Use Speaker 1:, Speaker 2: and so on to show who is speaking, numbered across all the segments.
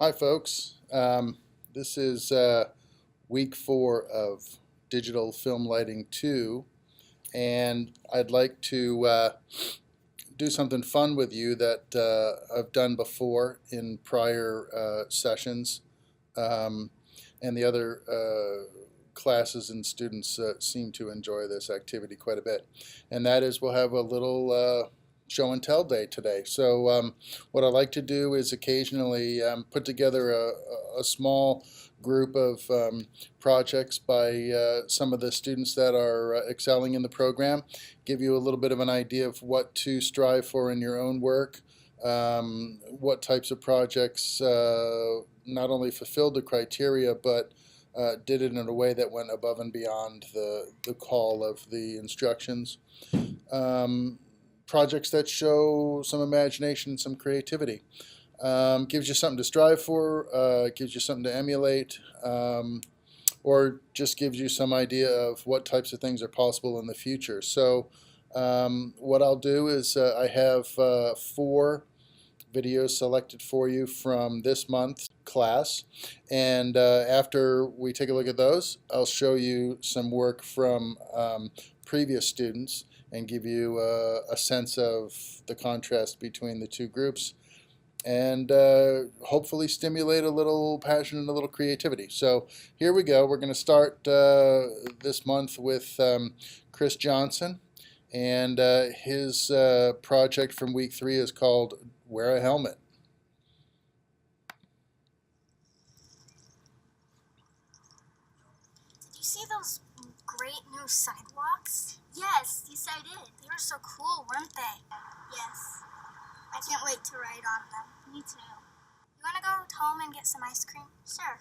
Speaker 1: Hi folks, this is week 4 of Digital Film Lighting 2, and I'd like to do something fun with you that I've done before in prior sessions, and the other classes and students seem to enjoy this activity quite a bit, and that is we'll have a little show and tell day today. So what I like to do is occasionally put together a small group of projects by some of the students that are excelling in the program, give you a little bit of an idea of what to strive for in your own work, what types of projects not only fulfilled the criteria but did it in a way that went above and beyond the call of the instructions. Projects that show some imagination and some creativity. Gives you something to strive for, gives you something to emulate, or just gives you some idea of what types of things are possible in the future. So what I'll do is I have 4 videos selected for you from this month's class, and after we take a look at those, I'll show you some work from previous students and give you a sense of the contrast between the two groups, and hopefully stimulate a little passion and a little creativity. So here we go. We're going to start this month with Chris Johnson, and his project from week 3 is called Wear a Helmet.
Speaker 2: Did you see those great new sidewalks? Yes, I did. They were so cool, weren't they? Yes. I can't wait to ride on them. Me too. You want to go home and get some ice cream? Sure.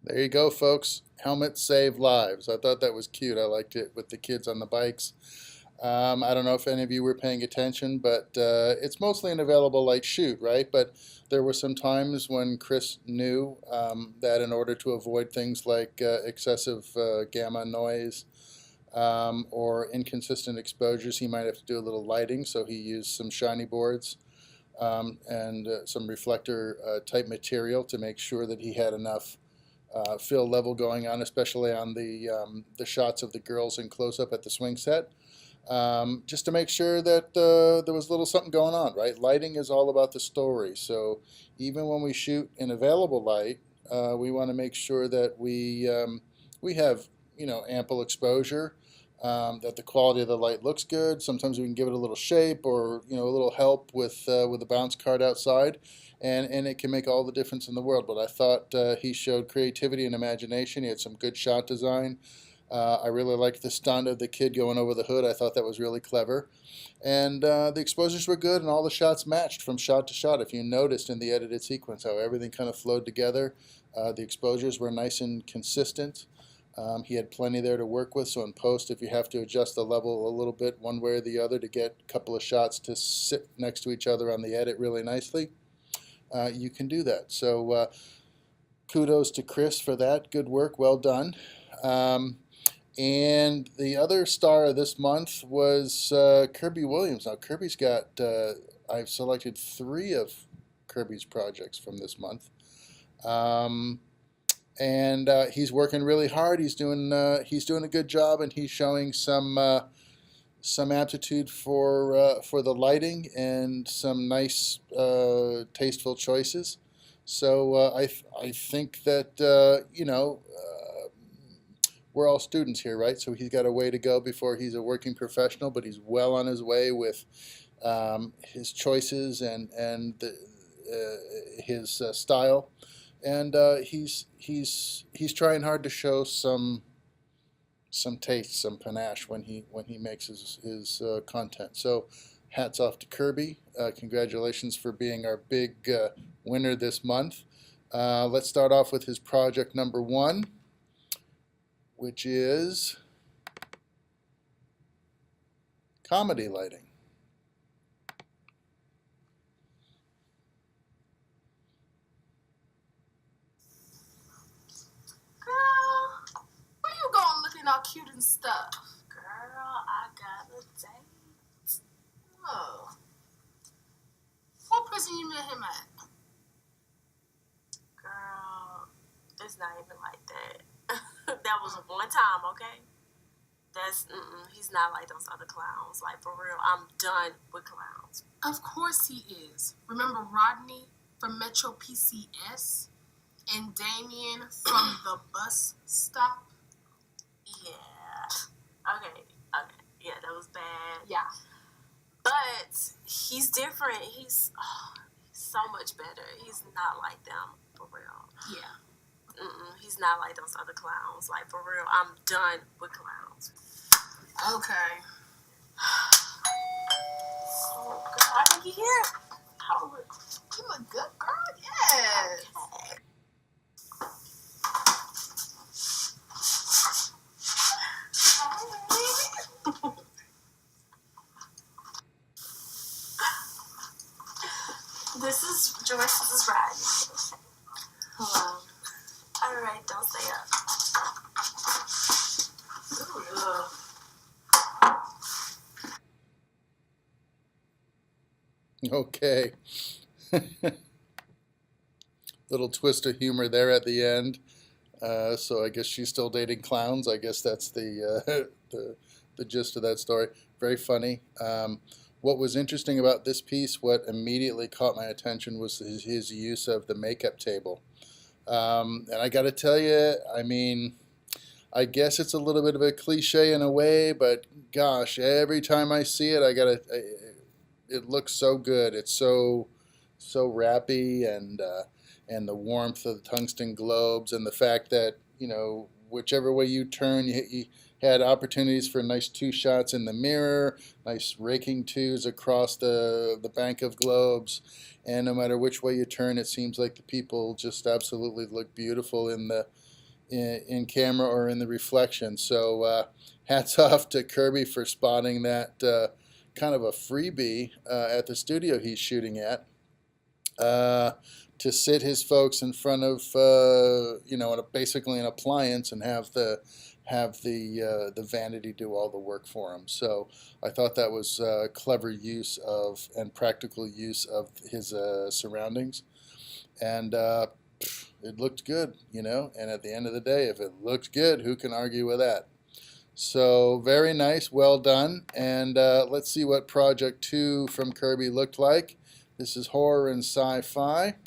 Speaker 1: There you go, folks. Helmets save lives. I thought that was cute. I liked it with the kids on the bikes. I don't know if any of you were paying attention, but it's mostly an available light shoot, right? But there were some times when Chris knew that in order to avoid things like excessive gamma noise or inconsistent exposures, he might have to do a little lighting, so he used some shiny boards and some reflector type material to make sure that he had enough fill level going on, especially on the shots of the girls in close-up at the swing set, just to make sure that there was a little something going on, right? Lighting is all about the story, so even when we shoot in available light, we want to make sure that we have ample exposure, that the quality of the light looks good. Sometimes we can give it a little shape or a little help with a bounce card outside, and it can make all the difference in the world. But I thought he showed creativity and imagination. He had some good shot design. I really liked the stunt of the kid going over the hood. I thought that was really clever. And the exposures were good, and all the shots matched from shot to shot. If you noticed in the edited sequence how everything kind of flowed together, the exposures were nice and consistent. He had plenty there to work with, so in post, if you have to adjust the level a little bit one way or the other to get a couple of shots to sit next to each other on the edit really nicely, you can do that. So kudos to Chris for that. Good work. Well done. And the other star of this month was Kirby Williams. Now, Kirby's got, I've selected 3 of Kirby's projects from this month. and he's working really hard. He's doing a good job, and he's showing some aptitude for the lighting and some nice tasteful choices. So I think that we're all students here, right? So he's got a way to go before he's a working professional, but he's well on his way with his choices and his style, and he's trying hard to show some taste, some panache when he makes his content. So, hats off to Kirby. Congratulations for being our big winner this month. Let's start off with his project number one, which is comedy lighting.
Speaker 3: Girl, where you going looking all cute and stuff? Girl, I got a date. Oh. What prison you met him at? Girl, it's not even like that. That was one time, okay? He's not like those other clowns. Like, for real, I'm done with clowns. Of course he is. Remember Rodney from Metro PCS? And Damien from the bus stop? Yeah. Okay. Yeah, that was bad. Yeah. But he's different. He's so much better. He's not like them, for real. Yeah. He's not like those other clowns. Like, for real, I'm done with clowns. Okay. Oh, girl, I think you hear. Hold it. You a good girl? Yes. Okay. This is Joyce. This is Rodney. Hello. All right, don't stay up.
Speaker 1: Okay. Little twist of humor there at the end. So I guess she's still dating clowns. I guess that's the gist of that story. Very funny. What was interesting about this piece, what immediately caught my attention, was his use of the makeup table. And I got to tell you, I mean, I guess it's a little bit of a cliche in a way, but gosh, every time I see it, it looks so good. It's so wrappy, and the warmth of the tungsten globes, and the fact that whichever way you turn, you had opportunities for nice two shots in the mirror, nice raking twos across the bank of globes, and no matter which way you turn, it seems like the people just absolutely look beautiful in camera or in the reflection. So hats off to Kirby for spotting that kind of a freebie at the studio he's shooting at. To sit his folks in front of basically an appliance and have the vanity do all the work for him. So I thought that was clever use of and practical use of his surroundings, and it looked good, And at the end of the day, if it looked good, who can argue with that? So very nice, well done. And let's see what Project 2 from Kirby looked like. This is horror and sci-fi.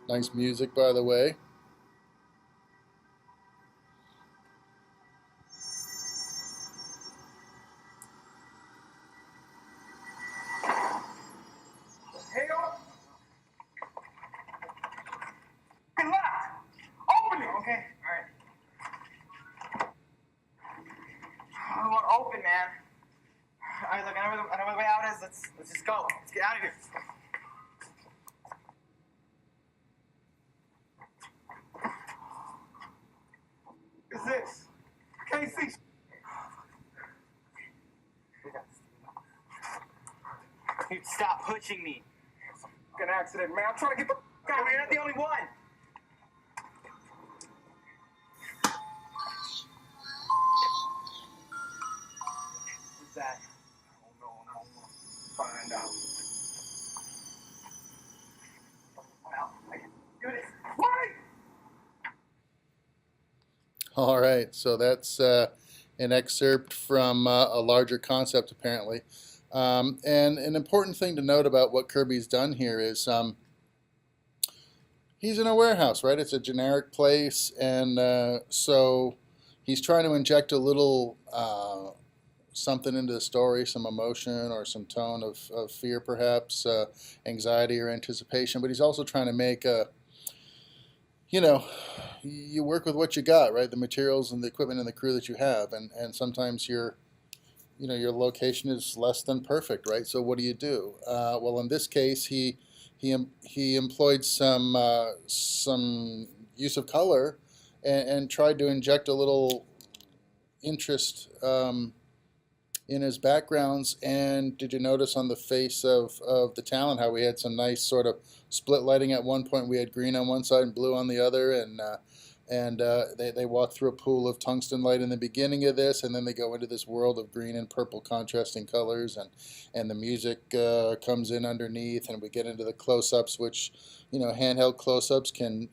Speaker 1: Nice music, by the way.
Speaker 4: Hell? It's locked. Open it. Okay. All right. I don't want to open, man. All right, look, I know where the way out is. Let's just go. Let's get out of here. What's this? I can't see. You stop pushing me. An accident, man. I'm trying to get the out of here. You're not the only one. What's that? I don't know. Find out.
Speaker 1: All right, so that's an excerpt from a larger concept, apparently. And an important thing to note about what Kirby's done here is he's in a warehouse, right? It's a generic place, and so he's trying to inject a little something into the story, some emotion or some tone of fear, perhaps, anxiety or anticipation. But he's also trying to make a, you know, you work with what you got, right? The materials and the equipment and the crew that you have, and sometimes your location is less than perfect, right? So what do you do? Well, in this case, he employed some use of color and tried to inject a little interest in his backgrounds. And did you notice on the face of the talent how we had some nice sort of split lighting at one point? We had green on one side and blue on the other, and they walk through a pool of tungsten light in the beginning of this, and then they go into this world of green and purple contrasting colors, and the music comes in underneath, and we get into the close-ups, which, handheld close-ups can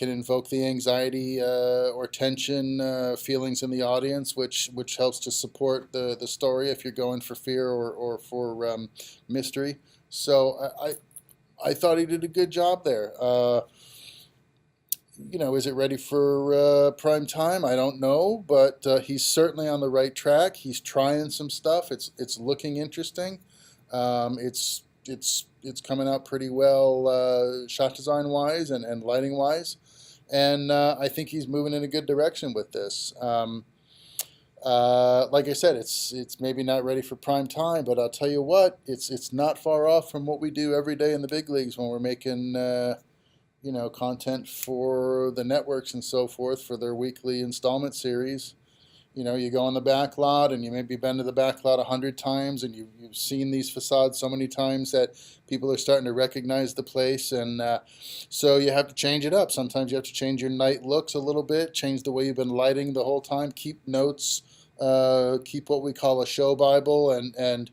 Speaker 1: invoke the anxiety or tension feelings in the audience, which helps to support the story if you're going for fear or for mystery. So I thought he did a good job there. Is it ready for prime time? I don't know, but he's certainly on the right track. He's trying some stuff. It's looking interesting. It's coming out pretty well, shot design wise and lighting wise, and I think he's moving in a good direction with this. Like I said, it's maybe not ready for prime time, but I'll tell you what, it's not far off from what we do every day in the big leagues when we're making content for the networks and so forth for their weekly installment series. You go on the back lot and you maybe been to the back lot 100 times, and you've seen these facades so many times that people are starting to recognize the place, and so you have to change it up. Sometimes you have to change your night looks a little bit, change the way you've been lighting the whole time, keep notes, keep what we call a show Bible, and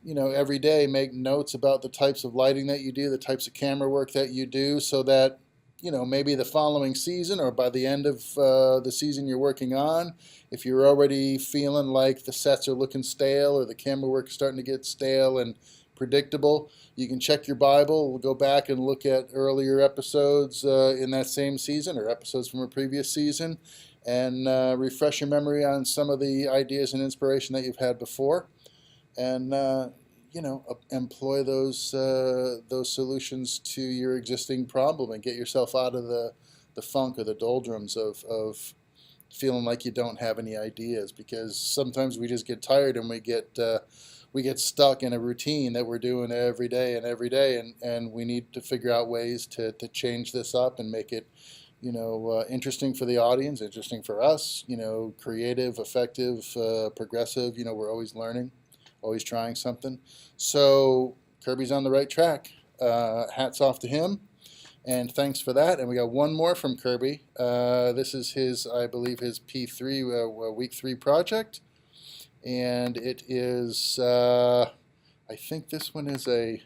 Speaker 1: every day make notes about the types of lighting that you do, the types of camera work that you do, so that maybe the following season or by the end of the season you're working on, if you're already feeling like the sets are looking stale or the camera work is starting to get stale and predictable, you can check your Bible, go back and look at earlier episodes in that same season or episodes from a previous season, and refresh your memory on some of the ideas and inspiration that you've had before, and employ those solutions to your existing problem and get yourself out of the funk or the doldrums of feeling like you don't have any ideas, because sometimes we just get tired and we get stuck in a routine that we're doing every day, and we need to figure out ways to change this up and make it interesting for the audience, interesting for us, creative, effective, progressive. We're always learning, always trying something. So Kirby's on the right track. Hats off to him, and thanks for that. And we got one more from Kirby. This is I believe, his P3 week 3 project, and it is I think this one is a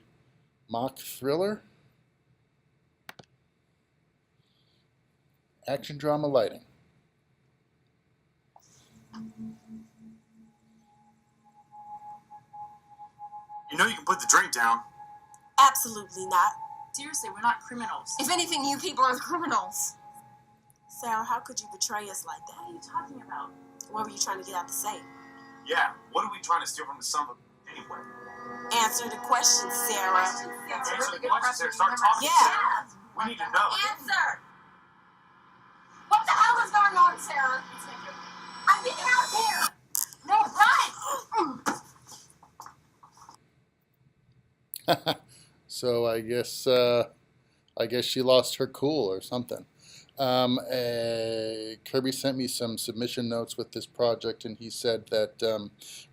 Speaker 1: mock thriller, action drama lighting.
Speaker 5: You know you can put the drink down.
Speaker 3: Absolutely not.
Speaker 6: Seriously, we're not criminals.
Speaker 7: If anything, you people are the criminals.
Speaker 3: Sarah, how could you betray us like that?
Speaker 6: What are you talking about?
Speaker 3: What were you trying to get out to say?
Speaker 5: Yeah, what are we trying to steal from the son of anyway?
Speaker 3: Answer the question, Sarah.
Speaker 6: That's a
Speaker 5: Answer
Speaker 6: really
Speaker 5: the
Speaker 6: good
Speaker 5: question,
Speaker 6: question.
Speaker 5: Sarah. Start talking.
Speaker 3: Yeah.
Speaker 5: We need to know.
Speaker 7: Answer! What the hell is going on, Sarah? I'm getting out of here! No, run!
Speaker 1: So I guess she lost her cool or something. Kirby sent me some submission notes with this project, and he said that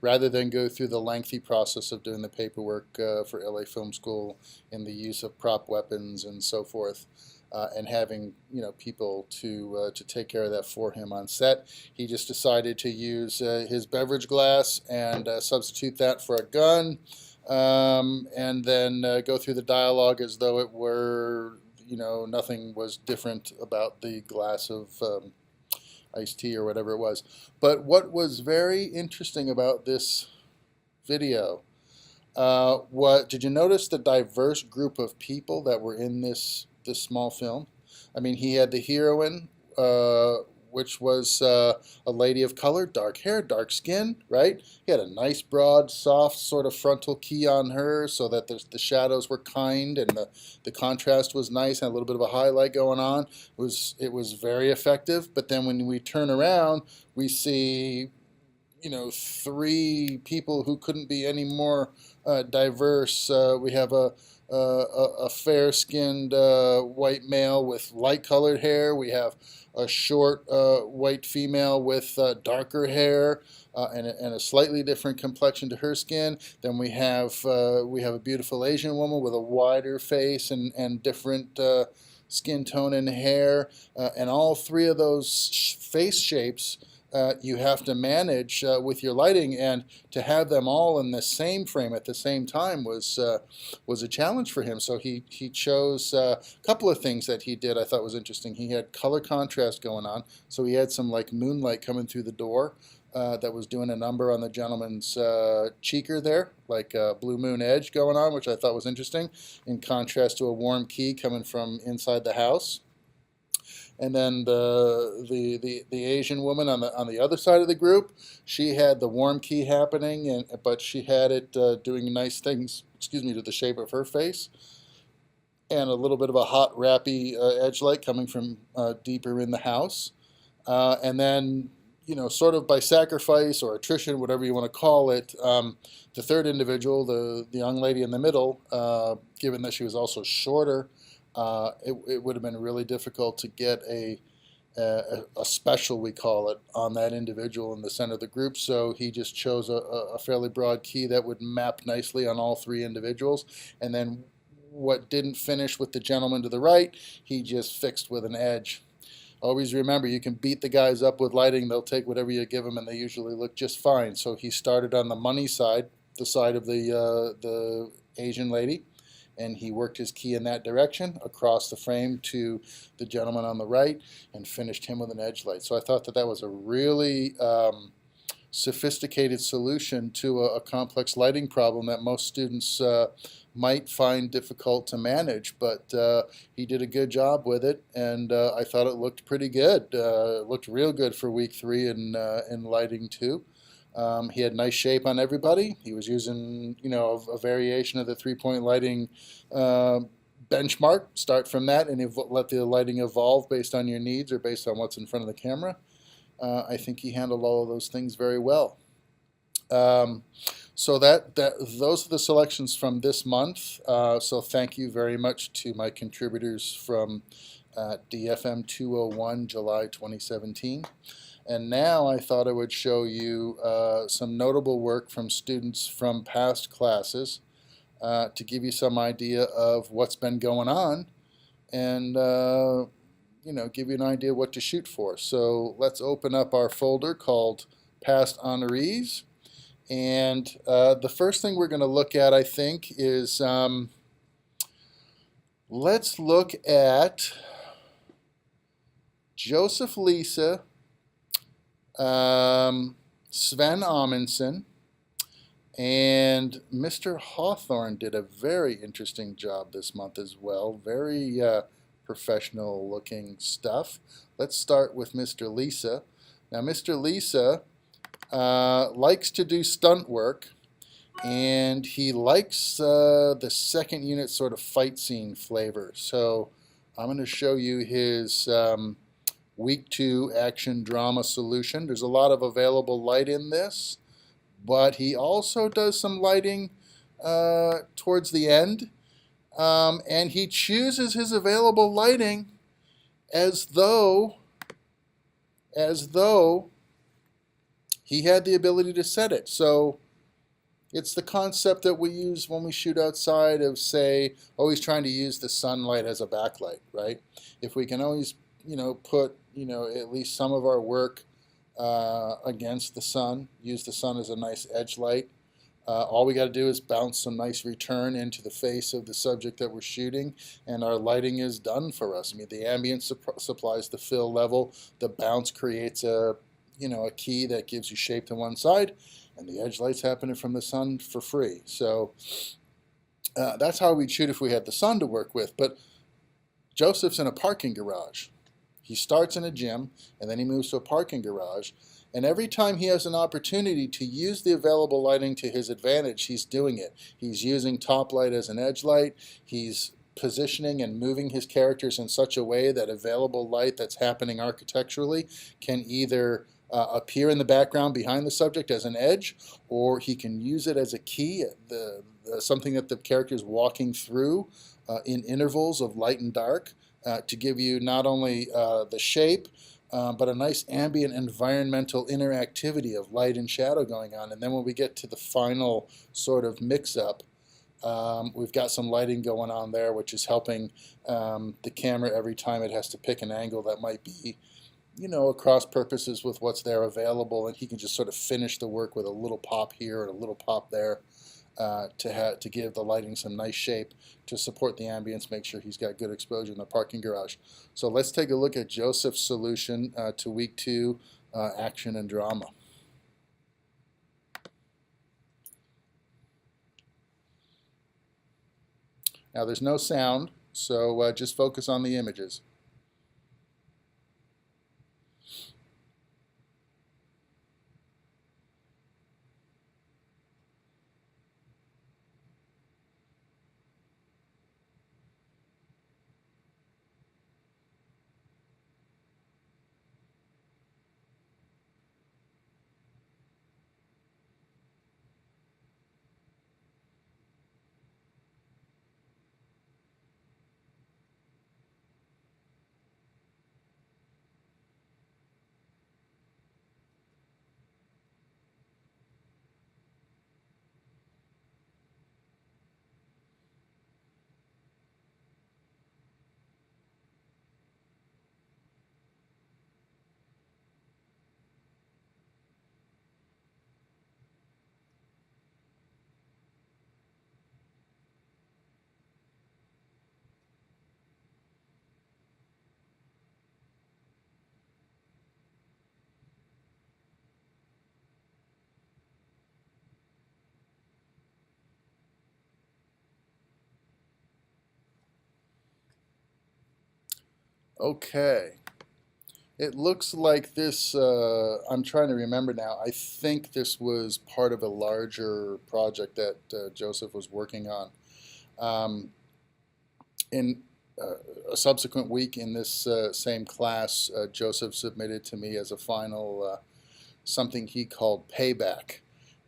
Speaker 1: rather than go through the lengthy process of doing the paperwork for LA Film School in the use of prop weapons and so forth, and having people to take care of that for him on set, he just decided to use his beverage glass and substitute that for a gun. And then go through the dialogue as though it were you know, nothing was different about the glass of iced tea or whatever it was. But what was very interesting about this video, what did you notice the diverse group of people that were in this small film? I mean, he had the heroine, which was a lady of color, dark hair, dark skin, right? He had a nice, broad, soft sort of frontal key on her so that the shadows were kind and the contrast was nice and a little bit of a highlight going on. It was very effective. But then when we turn around, we see, you know, three people who couldn't be any more diverse. We have a fair-skinned white male with light-colored hair. We have a short white female with darker hair and a slightly different complexion to her skin. Then we have a beautiful Asian woman with a wider face and different skin tone and hair. And all three of those face shapes you have to manage with your lighting, and to have them all in the same frame at the same time was a challenge for him. So he chose a couple of things that he did I thought was interesting. He had color contrast going on, so he had some like moonlight coming through the door that was doing a number on the gentleman's cheeker there, like a blue moon edge going on, which I thought was interesting, in contrast to a warm key coming from inside the house. And then the Asian woman on the other side of the group, she had the warm key happening, but she had it doing nice things, excuse me, to the shape of her face, and a little bit of a hot rappy edge light coming from deeper in the house. And then, you know, sort of by sacrifice or attrition, whatever you want to call it, the third individual, the young lady in the middle, given that she was also shorter, it would have been really difficult to get a special, we call it, on that individual in the center of the group. So he just chose a fairly broad key that would map nicely on all three individuals. And then what didn't finish with the gentleman to the right, he just fixed with an edge. Always remember, you can beat the guys up with lighting. They'll take whatever you give them, and they usually look just fine. So he started on the money side, the side of the Asian lady, and he worked his key in that direction across the frame to the gentleman on the right and finished him with an edge light. So I thought that was a really sophisticated solution to a complex lighting problem that most students might find difficult to manage, but he did a good job with it, and I thought it looked pretty good. It looked real good for week 3 in lighting 2. He had nice shape on everybody. He was using, you know, a variation of the 3-point lighting benchmark. Start from that and let the lighting evolve based on your needs or based on what's in front of the camera. I think he handled all of those things very well. So those are the selections from this month. So thank you very much to my contributors from DFM201, July 2017. And now I thought I would show you some notable work from students from past classes to give you some idea of what's been going on and you know, give you an idea what to shoot for. So let's open up our folder called Past Honorees. And the first thing we're going to look at, I think, is let's look at Joseph Lisa, Sven Amundsen, and Mr. Hawthorne did a very interesting job this month as well. Very professional looking stuff. Let's start with Mr. Lisa. Now Mr. Lisa likes to do stunt work, and he likes the second unit sort of fight scene flavor. So I'm going to show you his Week 2 action drama solution. There's a lot of available light in this, but he also does some lighting towards the end, and he chooses his available lighting as though he had the ability to set it. So it's the concept that we use when we shoot outside of, say, always trying to use the sunlight as a backlight, right? If we can always, you know, put, you know, at least some of our work against the sun, use the sun as a nice edge light, All we got to do is bounce some nice return into the face of the subject that we're shooting, and our lighting is done for us. I mean, the ambient supplies the fill level. The bounce creates a key that gives you shape to one side, and the edge light's happening from the sun for free. So that's how we'd shoot if we had the sun to work with. But Joseph's in a parking garage. He starts in a gym, and then he moves to a parking garage. And every time he has an opportunity to use the available lighting to his advantage, he's doing it. He's using top light as an edge light. He's positioning and moving his characters in such a way that available light that's happening architecturally can either appear in the background behind the subject as an edge, or he can use it as a key, something that the character is walking through in intervals of light and dark to give you not only the shape, but a nice ambient environmental interactivity of light and shadow going on. And then when we get to the final sort of mix-up, we've got some lighting going on there, which is helping the camera every time it has to pick an angle that might be, across purposes with what's there available, and he can just sort of finish the work with a little pop here and a little pop there. To give the lighting some nice shape to support the ambience, make sure he's got good exposure in the parking garage. So let's take a look at Joseph's solution to week 2, action and drama. Now there's no sound, so just focus on the images. Okay. It looks like this, I'm trying to remember now, I think this was part of a larger project that Joseph was working on. In a subsequent week in this same class, Joseph submitted to me as a final something he called Payback.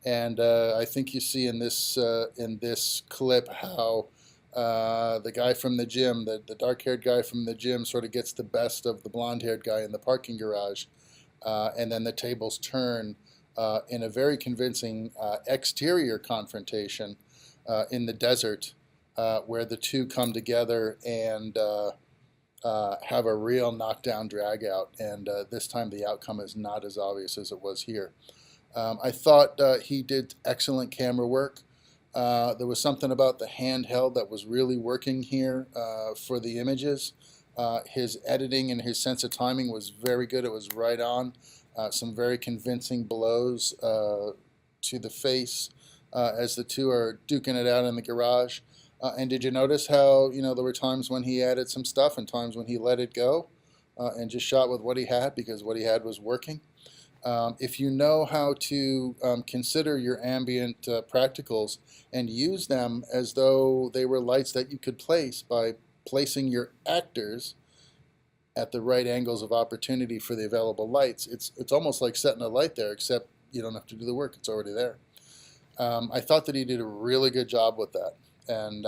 Speaker 1: And I think you see in this clip how the guy from the gym, the dark-haired guy from the gym, sort of gets the best of the blonde-haired guy in the parking garage, and then the tables turn in a very convincing exterior confrontation in the desert, where the two come together and have a real knockdown drag out, and this time the outcome is not as obvious as it was here. I thought he did excellent camera work. There was something about the handheld that was really working here for the images. His editing and his sense of timing was very good. It was right on. Some very convincing blows to the face as the two are duking it out in the garage. And did you notice how, there were times when he added some stuff and times when he let it go and just shot with what he had because what he had was working? If you know how to consider your ambient practicals and use them as though they were lights that you could place by placing your actors at the right angles of opportunity for the available lights, it's almost like setting a light there, except you don't have to do the work, it's already there. I thought that he did a really good job with that, and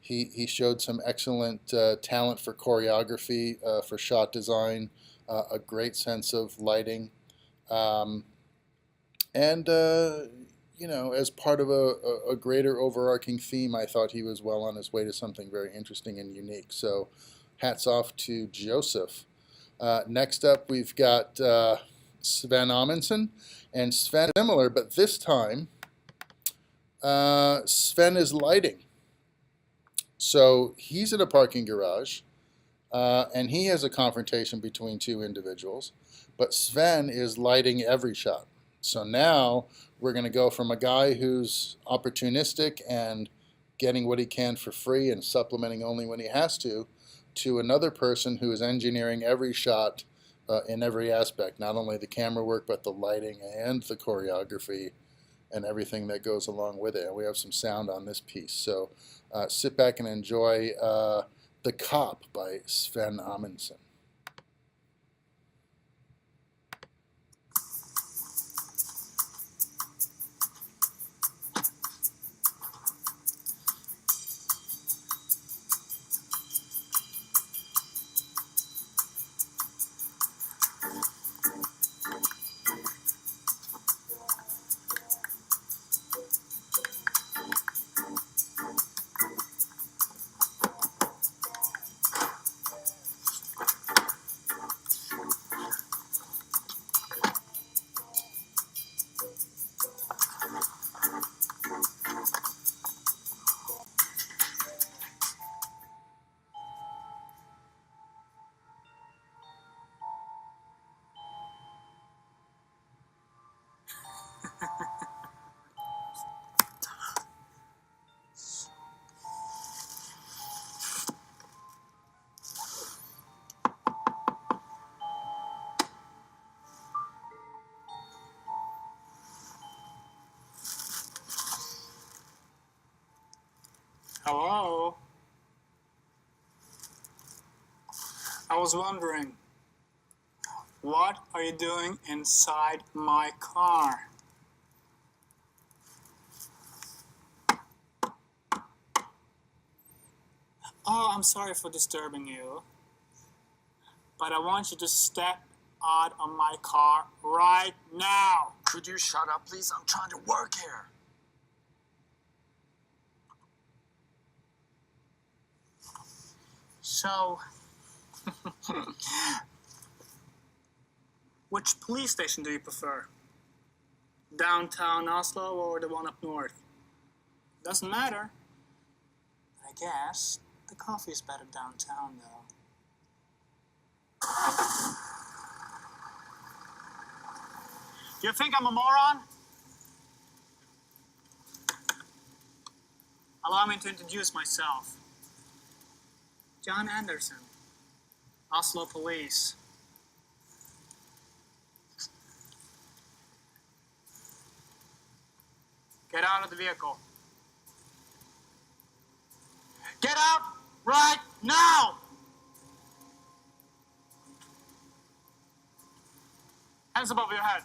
Speaker 1: he showed some excellent talent for choreography, for shot design, a great sense of lighting. As part of a greater overarching theme, I thought he was well on his way to something very interesting and unique. So hats off to Joseph. Next up, we've got Sven Amundsen. And Sven is similar, but this time Sven is lighting. So he's in a parking garage, and he has a confrontation between two individuals, but Sven is lighting every shot. So now we're going to go from a guy who's opportunistic and getting what he can for free and supplementing only when he has to another person who is engineering every shot in every aspect, not only the camera work, but the lighting and the choreography and everything that goes along with it. And we have some sound on this piece. So sit back and enjoy The Cop by Sven Amundsen.
Speaker 8: Hello? I was wondering, what are you doing inside my car? Oh, I'm sorry for disturbing you, but I want you to step out of my car right now.
Speaker 9: Could you shut up, please? I'm trying to work here.
Speaker 8: So, which police station do you prefer? Downtown Oslo or the one up north? Doesn't matter. I guess the coffee is better downtown, though. You think I'm a moron? Allow me to introduce myself. John Anderson, Oslo Police. Get out of the vehicle. Get out right now! Hands above your head.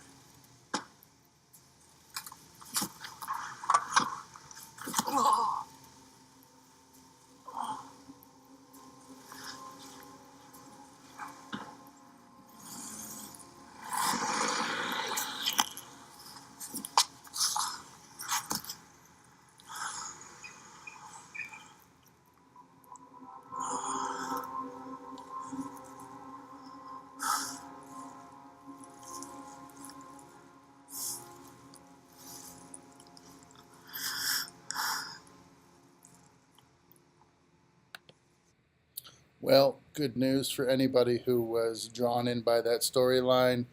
Speaker 1: Well, good news for anybody who was drawn in by that storyline.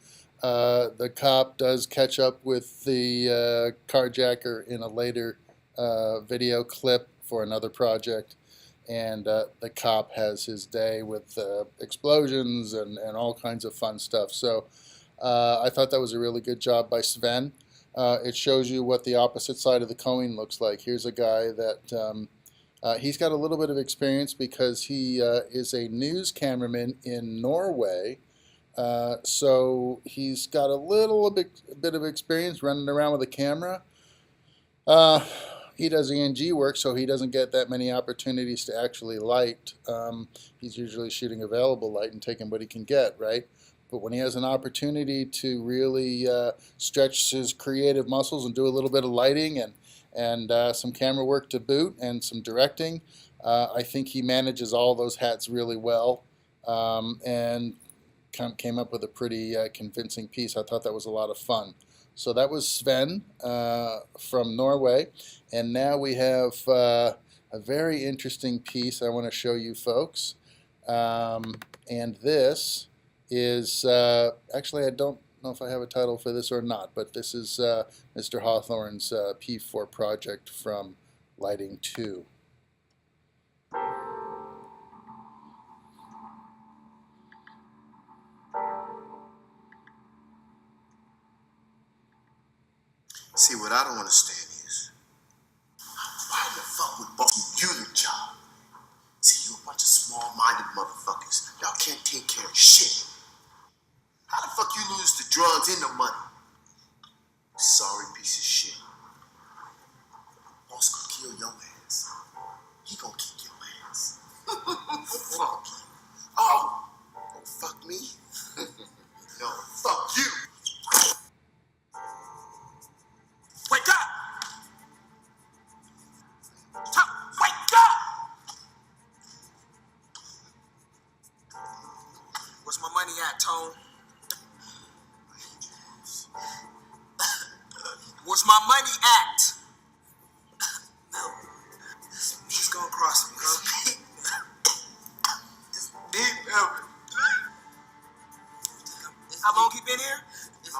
Speaker 1: The cop does catch up with the carjacker in a later video clip for another project, and the cop has his day with explosions and all kinds of fun stuff. So I thought that was a really good job by Sven. It shows you what the opposite side of the coin looks like. Here's a guy that he's got a little bit of experience because he is a news cameraman in Norway. So he's got a bit of experience running around with a camera. He does ENG work, so he doesn't get that many opportunities to actually light. He's usually shooting available light and taking what he can get, right? But when he has an opportunity to really stretch his creative muscles and do a little bit of lighting and some camera work to boot and some directing, I think he manages all those hats really well, and came up with a pretty convincing piece. I thought that was a lot of fun. So that was Sven from Norway. And now we have a very interesting piece I want to show you folks. And this is, actually I don't know if I have a title for this or not, but this is Mr. Hawthorne's P4 project from Lighting 2.
Speaker 10: See, what I don't understand is, why the fuck would boss you the job? See, you a bunch of small-minded motherfuckers. Y'all can't take care of shit. How the fuck you lose the drugs and the money? Sorry piece of shit. Boss gonna kill your ass. He gonna kick your ass. Fuck you. Oh, fuck me? No, fuck you.
Speaker 9: Wake up! Wake up! Where's my money at, Tone? Where's my money at? He's gonna cross me, huh?
Speaker 10: It's deep, Elvin.
Speaker 9: How long he been here?
Speaker 10: It's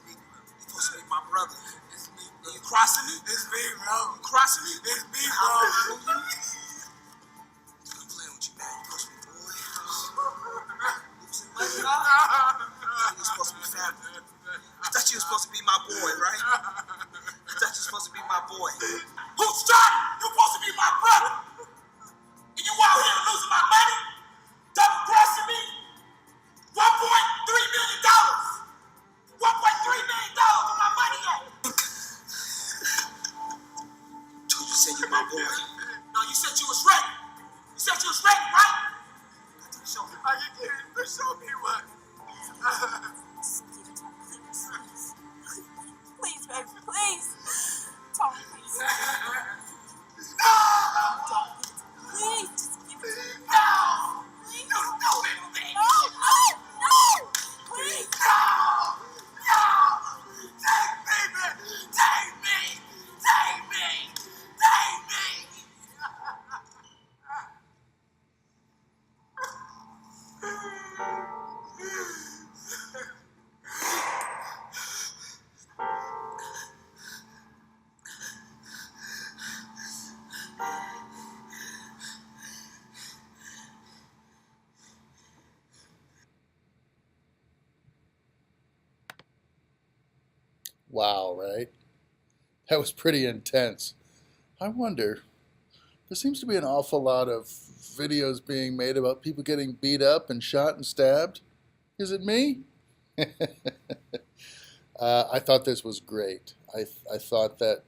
Speaker 10: me, bro.
Speaker 9: You supposed to be my brother.
Speaker 10: It's me, bro.
Speaker 9: You crossing me?
Speaker 10: It's me, bro.
Speaker 9: You crossing me?
Speaker 10: It's me,
Speaker 9: I'm
Speaker 10: bro.
Speaker 9: playing with you, man. You supposed to be boy.
Speaker 10: Money,
Speaker 9: You was supposed to be family. I thought you were supposed to be my boy, right? I thought you were supposed to be my boy. Who's trying? You're supposed to be my brother. And you out here losing my money? Double crossing me? $1.3 million. $1.3 million of my money at. Dude, you said you're my boy. No, you said you was ready. You said you was ready, right? Show me.
Speaker 10: I can get it, but show me what.
Speaker 6: Please, baby, please. Tom, please.
Speaker 10: No!
Speaker 6: Please, just give it to me.
Speaker 10: No!
Speaker 6: Please.
Speaker 10: No, no, little bitch!
Speaker 6: No, no, no! Please.
Speaker 10: No! No! Take me, man! Take me! Take me! Take me!
Speaker 1: Wow, right? That was pretty intense. I wonder, there seems to be an awful lot of videos being made about people getting beat up and shot and stabbed. Is it me? I thought this was great. I thought that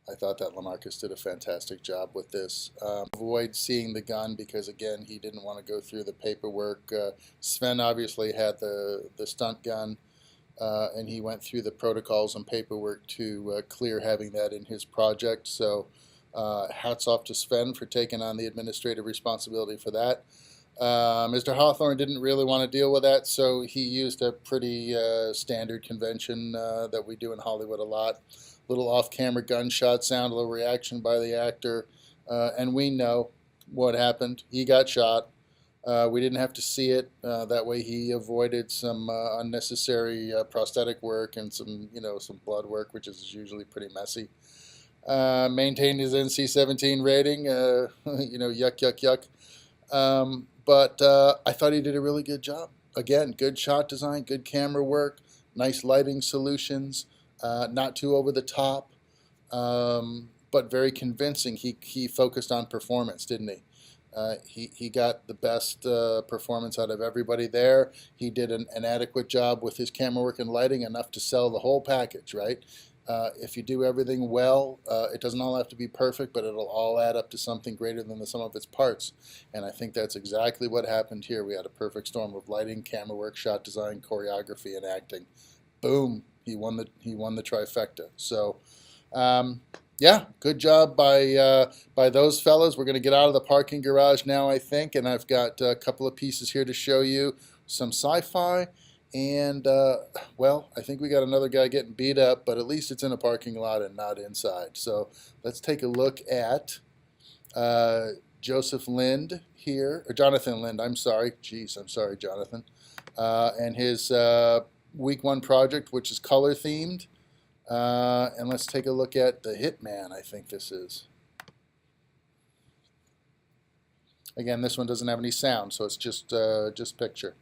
Speaker 1: Lamarcus did a fantastic job with this. Avoid seeing the gun because again he didn't want to go through the paperwork. Sven obviously had the stunt gun. And he went through the protocols and paperwork to clear having that in his project. So hats off to Sven for taking on the administrative responsibility for that. Mr. Hawthorne didn't really want to deal with that, so he used a pretty standard convention that we do in Hollywood a lot. Little off-camera gunshot sound, a little reaction by the actor, and we know what happened. He got shot. We didn't have to see it. That way he avoided some unnecessary prosthetic work and some blood work, which is usually pretty messy. Maintained his NC-17 rating, yuck, yuck, yuck. But I thought he did a really good job. Again, good shot design, good camera work, nice lighting solutions, not too over the top, but very convincing. He focused on performance, didn't he? He got the best performance out of everybody there. He did an adequate job with his camera work and lighting, enough to sell the whole package, right? If you do everything well, it doesn't all have to be perfect, but it'll all add up to something greater than the sum of its parts. And I think that's exactly what happened here. We had a perfect storm of lighting, camera work, shot design, choreography, and acting. Boom! He won the trifecta. So. Yeah, good job by those fellas. We're going to get out of the parking garage now, I think, and I've got a couple of pieces here to show you. Some sci-fi And, well, I think we got another guy getting beat up, but at least it's in a parking lot and not inside. So let's take a look at Joseph Lind here, or Jonathan Lind, I'm sorry. Jeez, I'm sorry, Jonathan. And his week 1 project, which is color themed. And let's take a look at the Hitman, I think this is. Again, this one doesn't have any sound, so it's just picture.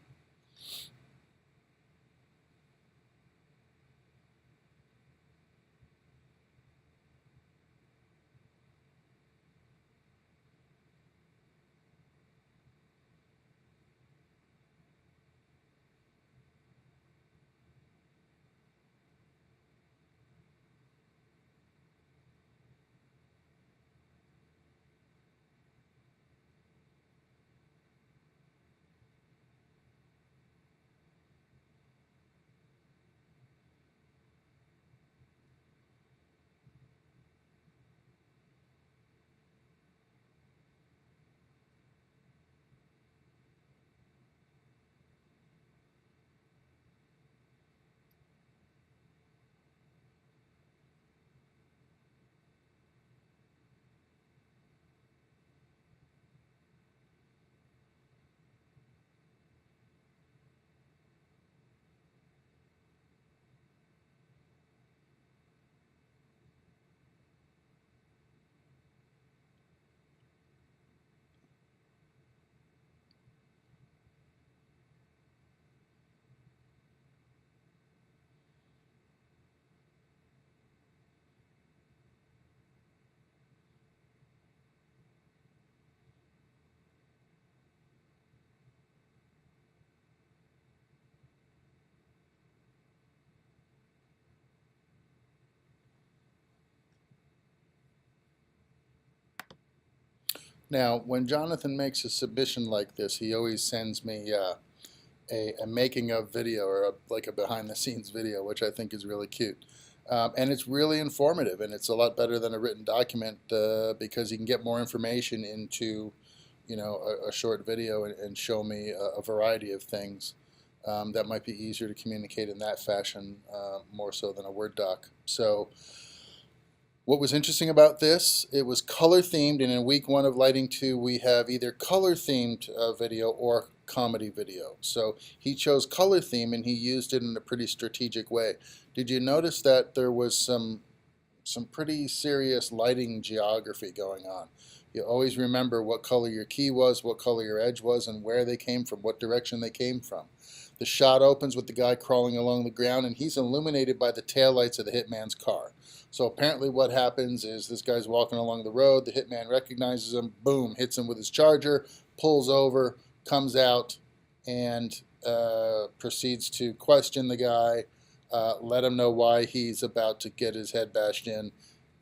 Speaker 1: Now, when Jonathan makes a submission like this, he always sends me a making of video, or like a behind the scenes video, which I think is really cute. And it's really informative, and it's a lot better than a written document because you can get more information into, you know, a short video and show me a variety of things that might be easier to communicate in that fashion more so than a Word doc. So what was interesting about this, it was color themed, and in week 1 of Lighting 2 we have either color themed video or comedy video. So he chose color theme, and he used it in a pretty strategic way. Did you notice that there was some pretty serious lighting geography going on? You always remember what color your key was, what color your edge was, and where they came from, what direction they came from. The shot opens with the guy crawling along the ground, and he's illuminated by the taillights of the hitman's car. So apparently what happens is this guy's walking along the road, the hitman recognizes him, boom, hits him with his charger, pulls over, comes out, and proceeds to question the guy, let him know why he's about to get his head bashed in,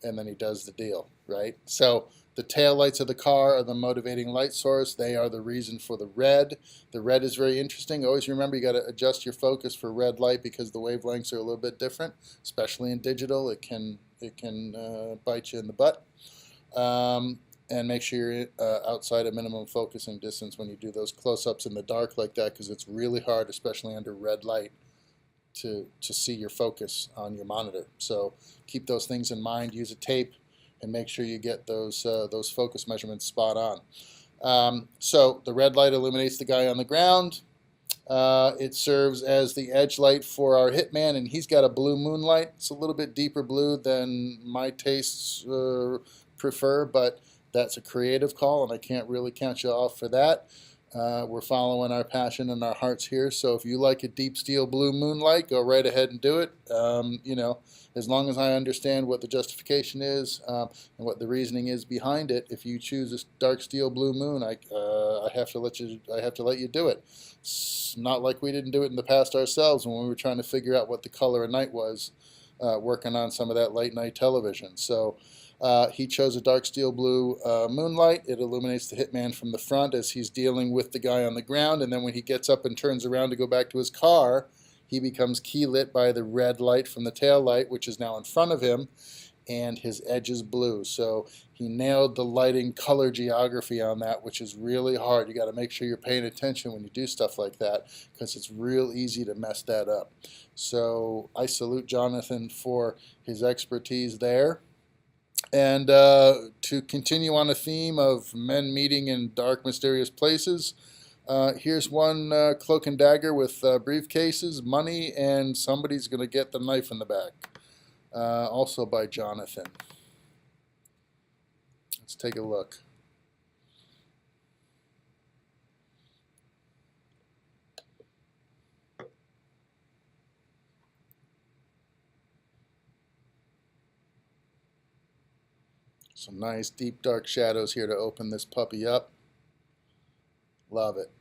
Speaker 1: and then he does the deal, right? So the taillights of the car are the motivating light source. They are the reason for the red. The red is very interesting. Always remember, you got to adjust your focus for red light because the wavelengths are a little bit different, especially in digital. It can bite you in the butt. And make sure you're outside a minimum focusing distance when you do those close-ups in the dark like that, because it's really hard, especially under red light, to see your focus on your monitor. So keep those things in mind. Use a tape and make sure you get those focus measurements spot on. So the red light illuminates the guy on the ground. It serves as the edge light for our hitman, and he's got a blue moonlight. It's a little bit deeper blue than my tastes prefer, but that's a creative call, and I can't really count you off for that. We're following our passion and our hearts here, so if you like a deep steel blue moonlight, go right ahead and do it. You know, as long as I understand what the justification is and what the reasoning is behind it. If you choose a dark steel blue moon, I have to let you do it. It's not like we didn't do it in the past ourselves when we were trying to figure out what the color of night was, working on some of that late night television. So he chose a dark steel blue moonlight. It illuminates the hitman from the front as he's dealing with the guy on the ground, and then when he gets up and turns around to go back to his car, he becomes key lit by the red light from the tail light, which is now in front of him. and his edges blue. So he nailed the lighting color geography on that, which is really hard. You got to make sure you're paying attention when you do stuff like that, because it's real easy to mess that up. So I salute Jonathan for his expertise there. And to continue on a theme of men meeting in dark, mysterious places, here's one cloak and dagger with briefcases, money, and somebody's going to get the knife in the back. Also by Jonathan. Let's take a look. Some nice deep dark shadows here to open this puppy up. Love it.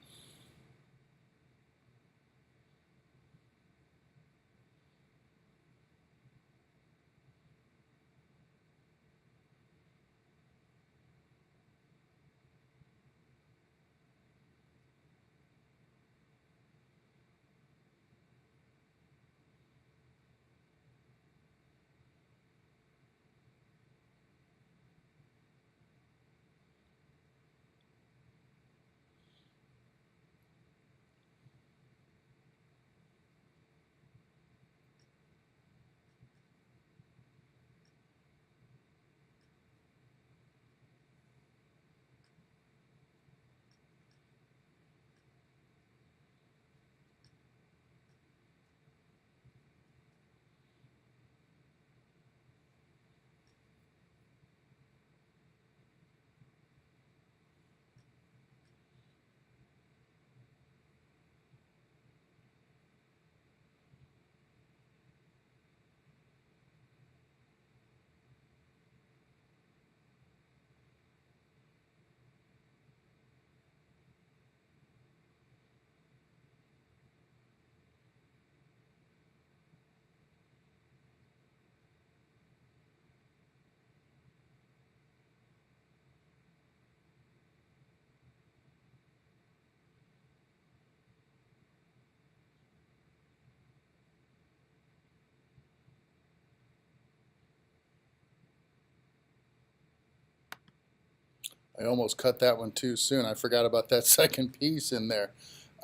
Speaker 1: I almost cut that one too soon. I forgot about that second piece in there.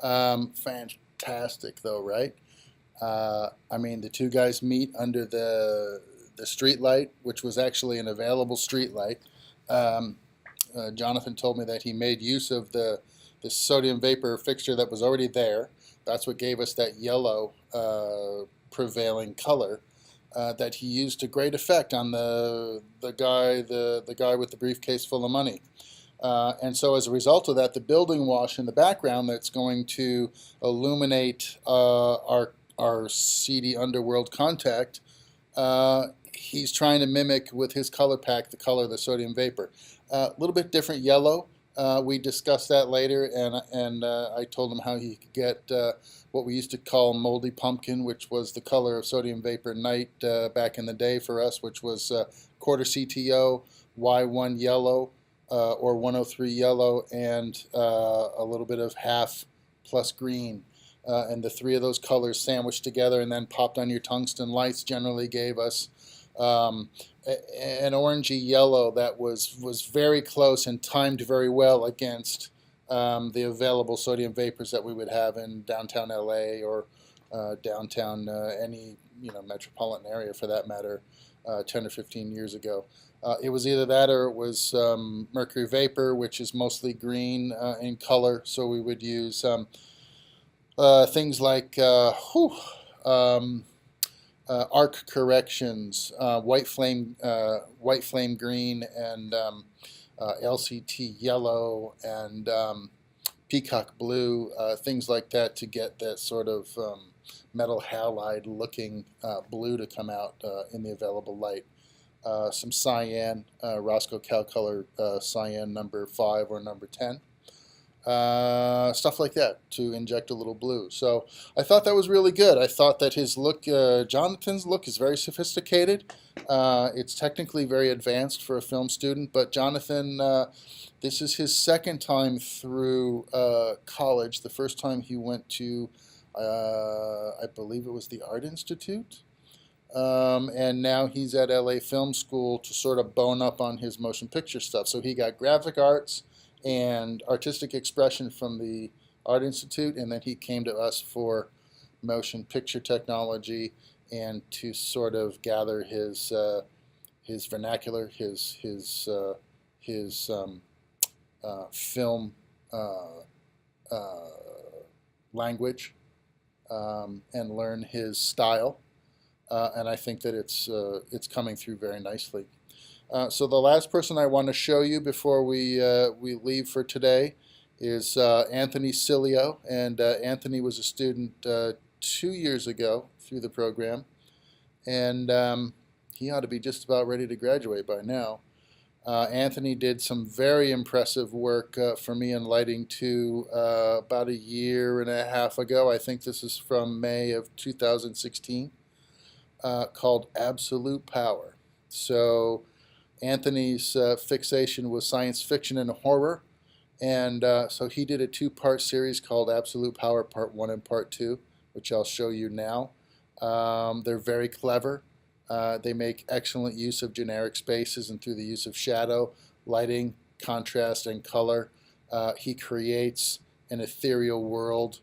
Speaker 1: Fantastic though, right? I mean, the two guys meet under the street light, which was actually an available street light. Jonathan told me that he made use of the sodium vapor fixture that was already there. That's what gave us that yellow prevailing color that he used to great effect on the guy with the briefcase full of money. And so as a result of that, the building wash in the background that's going to illuminate our seedy underworld contact, he's trying to mimic with his color pack the color of the sodium vapor. A little bit different yellow. We discussed that later, and I told him how he could get what we used to call moldy pumpkin, which was the color of sodium vapor night back in the day for us, which was quarter CTO, Y1 yellow, or 103 yellow, and a little bit of half plus green. And the three of those colors sandwiched together and then popped on your tungsten lights generally gave us an orangey yellow that was very close and timed very well against the available sodium vapors that we would have in downtown LA or downtown any metropolitan area for that matter 10 or 15 years ago. It was either that or it was mercury vapor, which is mostly green in color, so we would use things like arc corrections, white flame green, and LCT yellow, and peacock blue, things like that to get that sort of metal halide looking blue to come out in the available light. Some cyan, Roscoe Calcolor cyan number 5 or number 10. Stuff like that to inject a little blue. So I thought that was really good. I thought that his look, Jonathan's look, is very sophisticated. It's technically very advanced for a film student, but Jonathan, this is his second time through college. The first time he went to, I believe it was the Art Institute. and now he's at LA Film School to sort of bone up on his motion picture stuff. So he got graphic arts and artistic expression from the Art Institute, and then he came to us for motion picture technology and to sort of gather his vernacular, his film language, and learn his style. And I think that it's coming through very nicely. So the last person I want to show you before we leave for today is Anthony Cilio, and Anthony was a student 2 years ago through the program, and he ought to be just about ready to graduate by now. Anthony did some very impressive work for me in Lighting 2 about a year and a half ago. I think this is from May of 2016, called Absolute Power. So Anthony's fixation was science fiction and horror, and so he did a two-part series called Absolute Power Part 1 and Part 2, which I'll show you now. They're very clever. They make excellent use of generic spaces and through the use of shadow, lighting, contrast, and color. He creates an ethereal world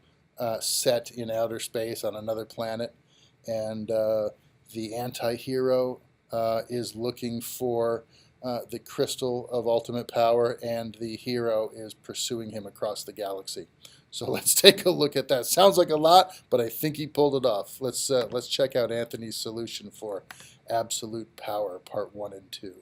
Speaker 1: set in outer space on another planet, and the anti-hero is looking for the crystal of ultimate power, and the hero is pursuing him across the galaxy. So let's take a look at that. Sounds like a lot, but I think he pulled it off. Let's check out Anthony's solution for Absolute Power Part 1 and 2.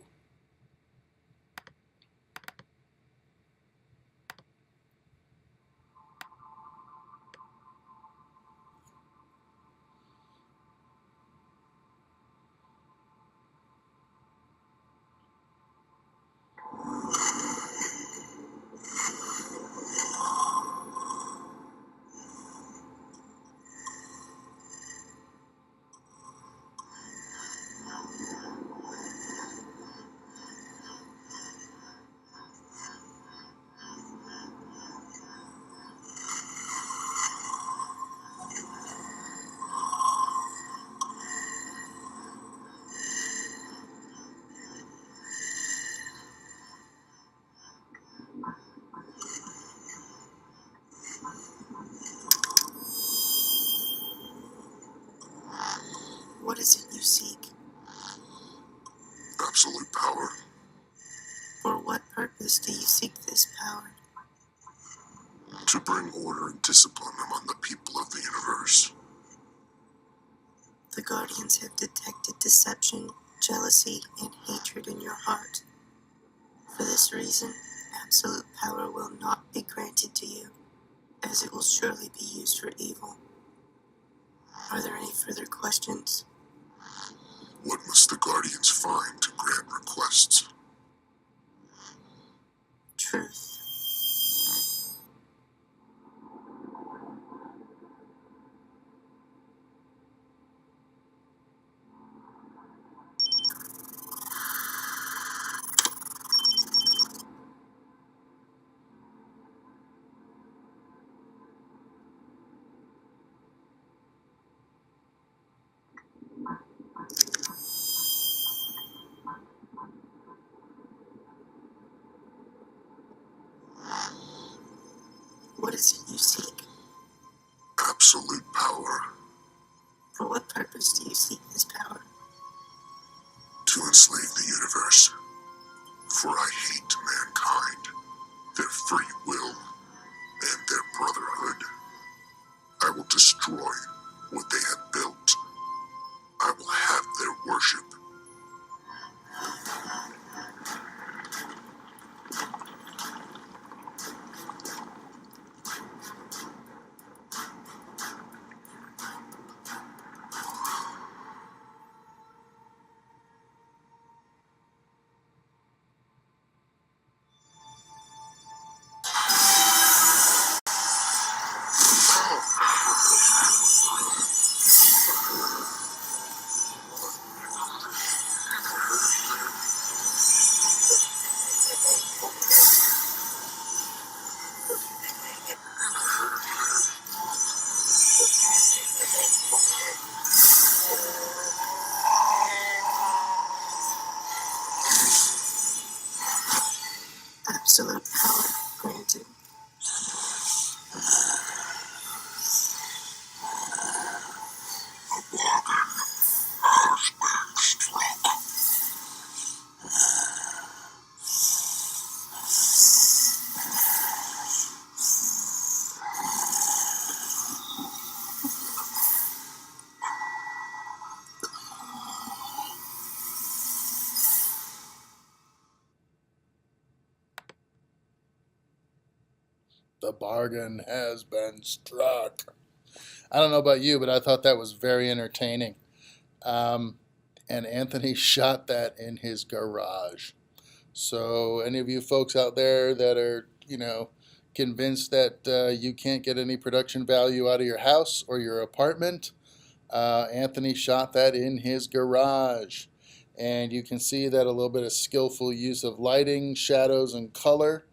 Speaker 11: What is it you seek?
Speaker 10: Absolute power.
Speaker 11: For what purpose do you seek this power?
Speaker 10: To bring order and discipline among the people of the universe.
Speaker 11: The Guardians have detected deception, jealousy, and hatred in your heart. For this reason, absolute power will not be granted to you, as it will surely be used for evil. Are there any further questions?
Speaker 10: What must the Guardians find to grant requests?
Speaker 11: Truth. What is it you seek?
Speaker 10: Absolute power.
Speaker 11: For what purpose do you seek this power?
Speaker 10: To enslave the universe. For I hate mankind, their free will, and their brotherhood. I will destroy what they have built. I will have their worship.
Speaker 1: The bargain has been struck. I don't know about you, but I thought that was very entertaining. And Anthony shot that in his garage. So any of you folks out there that are, convinced that you can't get any production value out of your house or your apartment, Anthony shot that in his garage. And you can see that a little bit of skillful use of lighting, shadows, and color,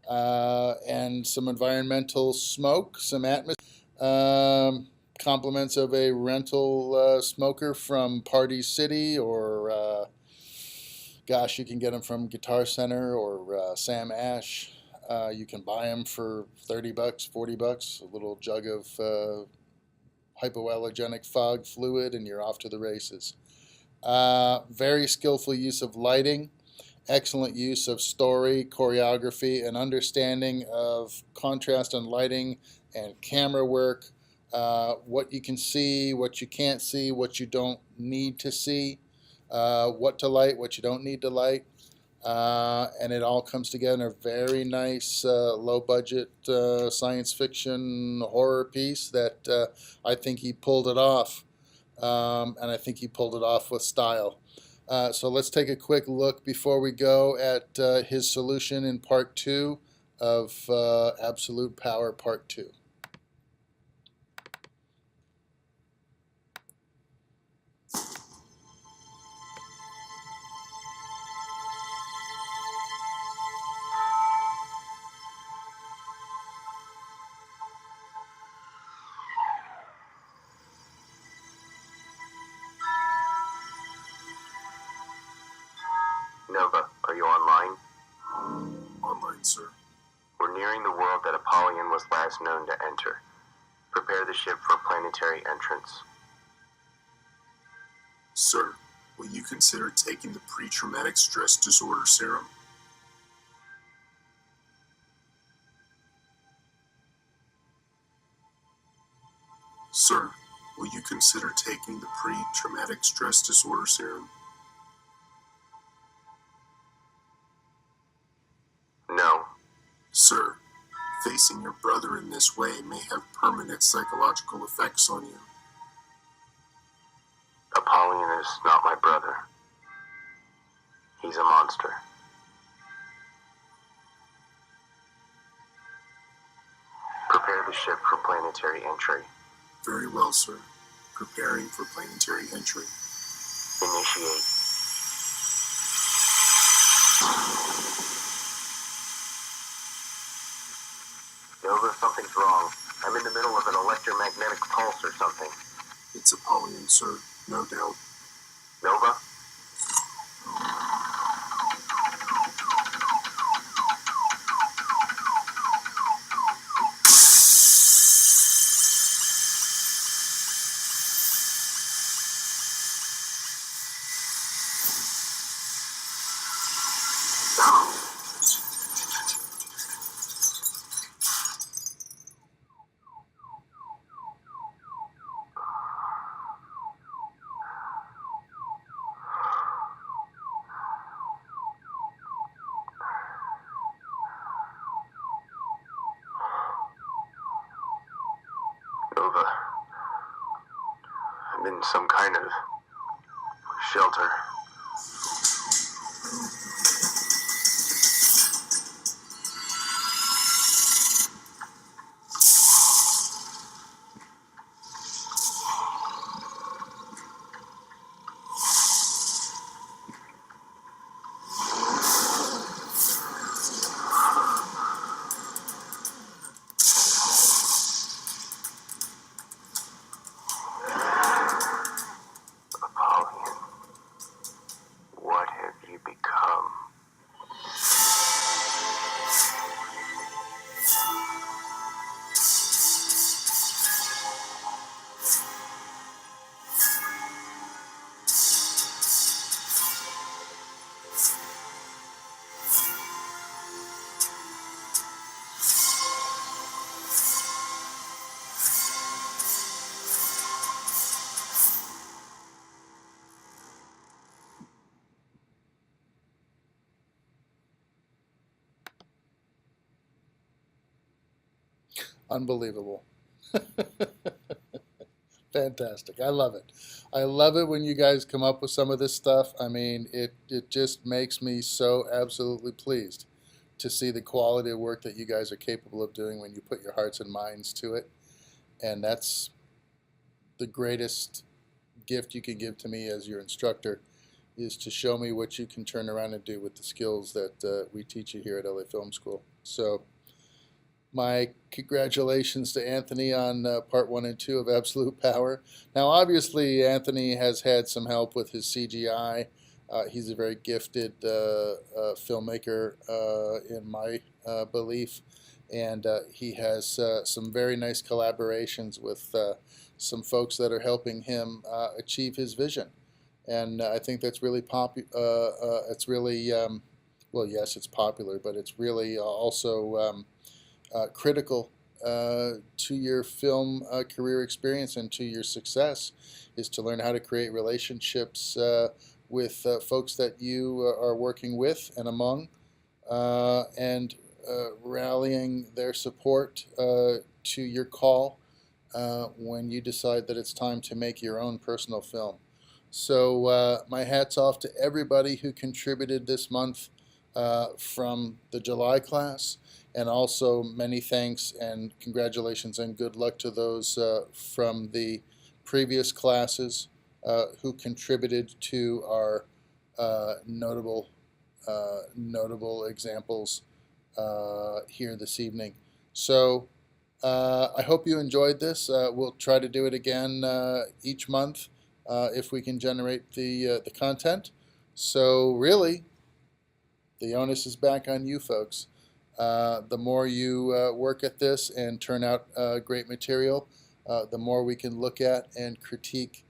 Speaker 1: and some environmental smoke, some atmosphere. Compliments of a rental smoker from Party City, or gosh, you can get them from Guitar Center or Sam Ash. You can buy them for $30, $40, a little jug of hypoallergenic fog fluid, and you're off to the races. Very skillful use of lighting, excellent use of story, choreography, and understanding of contrast and lighting and camera work, what you can see, what you can't see, what you don't need to see, what to light, what you don't need to light. And it all comes together in a very nice, low-budget science fiction horror piece that I think he pulled it off. And I think he pulled it off with style. So let's take a quick look before we go at his solution in part 2 of Absolute Power Part 2.
Speaker 10: Nova, are you online?
Speaker 5: Online, sir.
Speaker 10: We're nearing the world that Apollyon was last known to enter. Prepare the ship for planetary entrance.
Speaker 5: Sir, will you consider taking the pre-traumatic stress disorder serum? Sir, will you consider taking the pre-traumatic stress disorder serum?
Speaker 10: No.
Speaker 5: Sir, facing your brother in this way may have permanent psychological effects on you.
Speaker 10: Apollyon is not my brother. He's a monster. Prepare the ship for planetary entry.
Speaker 5: Very well, sir. Preparing for planetary entry.
Speaker 10: Initiate. Nova, something's wrong. I'm in the middle of an electromagnetic pulse or something.
Speaker 5: It's Apollyon, sir. No doubt.
Speaker 10: Nova? Nova. I'm in some kind of shelter. Apollyon, what have you become?
Speaker 1: Unbelievable. Fantastic. I love it. I love it when you guys come up with some of this stuff. I mean, it just makes me so absolutely pleased to see the quality of work that you guys are capable of doing when you put your hearts and minds to it. And that's the greatest gift you can give to me as your instructor, is to show me what you can turn around and do with the skills that we teach you here at LA Film School. So my congratulations to Anthony on part 1 and 2 of Absolute Power. Now, obviously, Anthony has had some help with his CGI. He's a very gifted filmmaker in my belief, and he has some very nice collaborations with some folks that are helping him achieve his vision. And I think that's really it's really, well, yes, it's popular, but it's really also critical to your film career experience and to your success, is to learn how to create relationships with folks that you are working with and among, and rallying their support to your call when you decide that it's time to make your own personal film. So my hat's off to everybody who contributed this month from the July class, and also many thanks and congratulations and good luck to those from the previous classes who contributed to our notable examples here this evening. So I hope you enjoyed this. We'll try to do it again each month if we can generate the content. So really, the onus is back on you folks. The more you work at this and turn out great material, the more we can look at and critique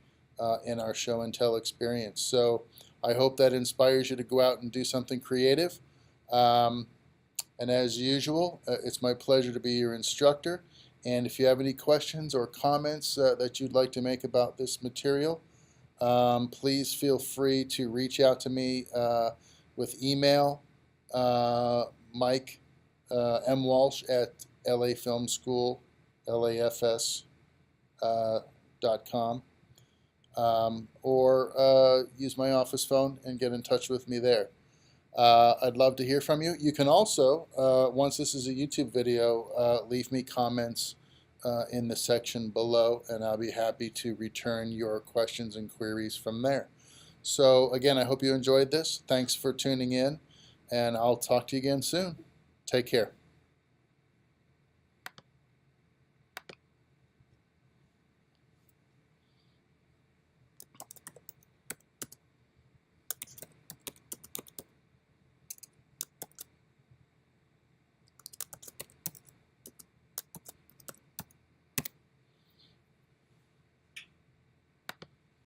Speaker 1: in our show and tell experience. So I hope that inspires you to go out and do something creative. And as usual, it's my pleasure to be your instructor. And if you have any questions or comments that you'd like to make about this material, please feel free to reach out to me with email, Mike M. Walsh at LA Film School, LAFS.com, or use my office phone and get in touch with me there. I'd love to hear from you. You can also, once this is a YouTube video, leave me comments in the section below, and I'll be happy to return your questions and queries from there. So again, I hope you enjoyed this. Thanks for tuning in, and I'll talk to you again soon. Take care.